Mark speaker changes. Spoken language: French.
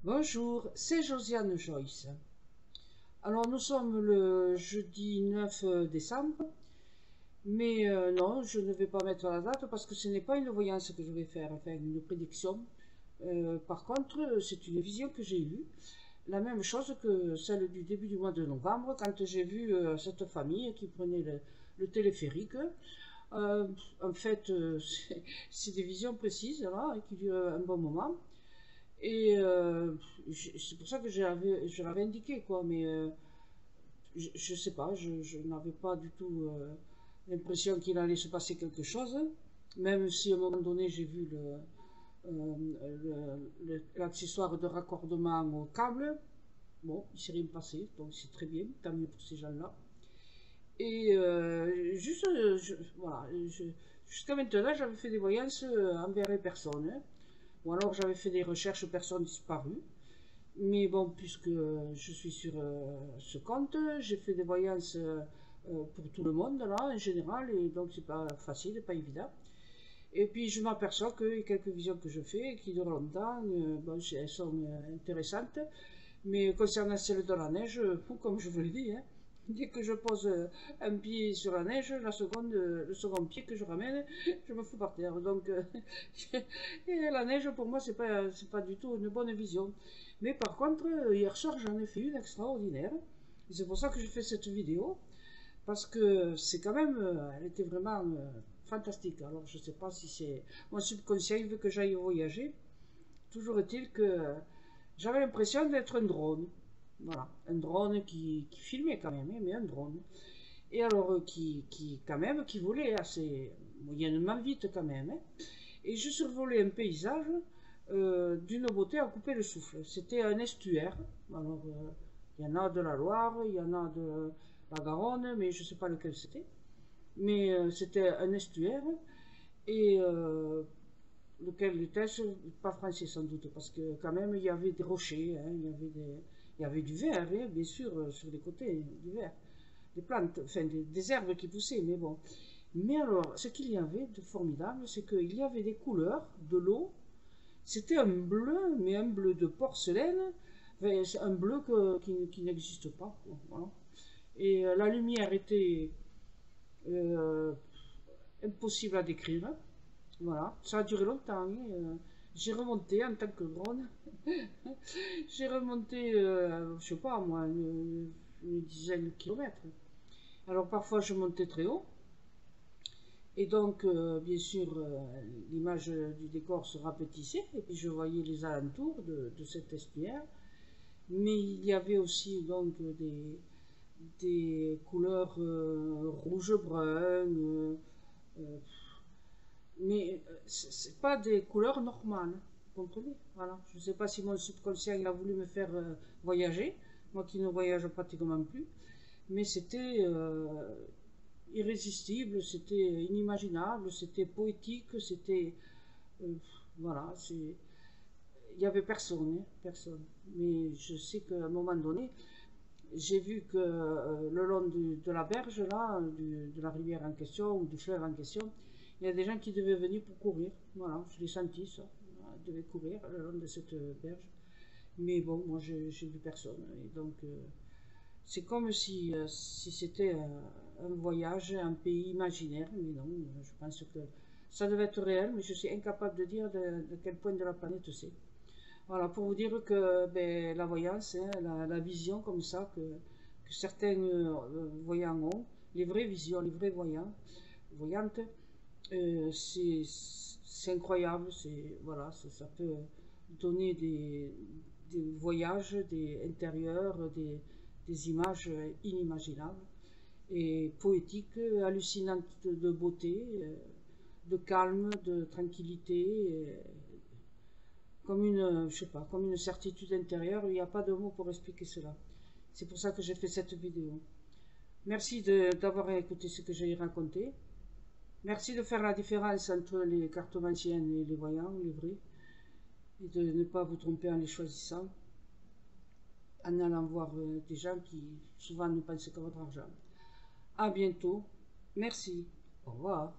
Speaker 1: Bonjour, c'est Josiane Joyce. Alors nous sommes le jeudi 9 décembre, mais non, je ne vais pas mettre la date parce que ce n'est pas une voyance que je vais faire, enfin une prédiction. Par contre, c'est une vision que j'ai eue, la même chose que celle du début du mois de novembre, quand j'ai vu cette famille qui prenait le téléphérique. Euh, En fait, c'est des visions précises là, qui durent un bon moment. Et c'est pour ça que je l'avais indiqué, quoi. Mais je sais pas, je n'avais pas du tout l'impression qu'il allait se passer quelque chose. Même si à un moment donné, j'ai vu l'accessoire de raccordement au câble. Bon, il s'est rien passé, donc c'est très bien, tant mieux pour ces gens-là. Et juste, voilà, jusqu'à maintenant, j'avais fait des voyances envers les personnes, hein. Ou alors j'avais fait des recherches personnes disparues. Mais bon, puisque je suis sur ce compte, j'ai fait des voyances pour tout le monde là en général, et donc c'est pas facile, pas évident. Et puis je m'aperçois que les quelques visions que je fais, qui durent longtemps, bon, elles sont intéressantes. Mais concernant celle de la neige, comme je vous l'ai dit, hein, dès que je pose un pied sur la neige, le second pied que je ramène, je me fous par terre. Donc, et la neige pour moi, c'est pas du tout une bonne vision. Mais par contre, hier soir, j'en ai fait une extraordinaire. C'est pour ça que je fais cette vidéo, parce que c'est quand même, elle était vraiment fantastique. Alors, je sais pas si c'est mon subconscient il veut que j'aille voyager. Toujours est-il que j'avais l'impression d'être un drone. Voilà, un drone qui filmait quand même, hein, mais un drone. Et alors, quand même, qui volait assez moyennement vite quand même, hein. Et je survolais un paysage d'une beauté à couper le souffle. C'était un estuaire. Alors, il y en a de la Loire, il y en a de la Garonne, mais je ne sais pas lequel c'était. Mais c'était un estuaire. Et lequel était-ce? Pas français sans doute, parce que quand même il y avait des rochers, hein, il y avait du verre, hein, bien sûr, sur les côtés, du verre, des plantes, enfin des herbes qui poussaient, mais bon. Mais alors, ce qu'il y avait de formidable, c'est qu'il y avait des couleurs de l'eau. C'était un bleu, mais un bleu de porcelaine, enfin, c'est un bleu qui n'existe pas, quoi, voilà. Et la lumière était euh, impossible à décrire. Voilà, ça a duré longtemps, hein. J'ai remonté en tant que drone. J'ai remonté, je sais pas moi, une dizaine de kilomètres. Alors parfois je montais très haut. Et donc, bien sûr, l'image du décor se rapetissait. Et puis je voyais les alentours de cet estuaire. Mais il y avait aussi donc des couleurs rouge-brun, euh, mais c'est pas des couleurs normales, vous comprenez? Voilà. Je ne sais pas si mon subconscient il a voulu me faire voyager, moi qui ne voyage pratiquement plus, mais c'était irrésistible, c'était inimaginable, c'était poétique, c'était euh, voilà, il y avait personne, hein, personne. Mais je sais qu'à un moment donné, j'ai vu que le long de la berge là, de la rivière en question ou du fleuve en question, il y a des gens qui devaient venir pour courir. Voilà, je l'ai senti ça. Voilà, ils devaient courir le long de cette berge. Mais bon, moi j'ai vu personne. Et donc c'est comme si c'était un voyage, un pays imaginaire. Mais non, je pense que ça devait être réel, mais je suis incapable de dire de quel point de la planète c'est. Voilà, pour vous dire que ben, la voyance, hein, la vision comme ça que certains voyants ont, les vraies visions, les vrais voyants, voyantes, c'est incroyable, voilà, ça peut donner des voyages, des intérieurs, des images inimaginables et poétiques, hallucinantes de beauté, de calme, de tranquillité, comme je sais pas, comme une certitude intérieure. Il n'y a pas de mots pour expliquer cela. C'est pour ça que j'ai fait cette vidéo. Merci d'avoir écouté ce que j'ai raconté. Merci de faire la différence entre les cartomanciens et les voyants, les vrais, et de ne pas vous tromper en les choisissant, en allant voir des gens qui souvent ne pensent qu'à votre argent. À bientôt. Merci. Au revoir.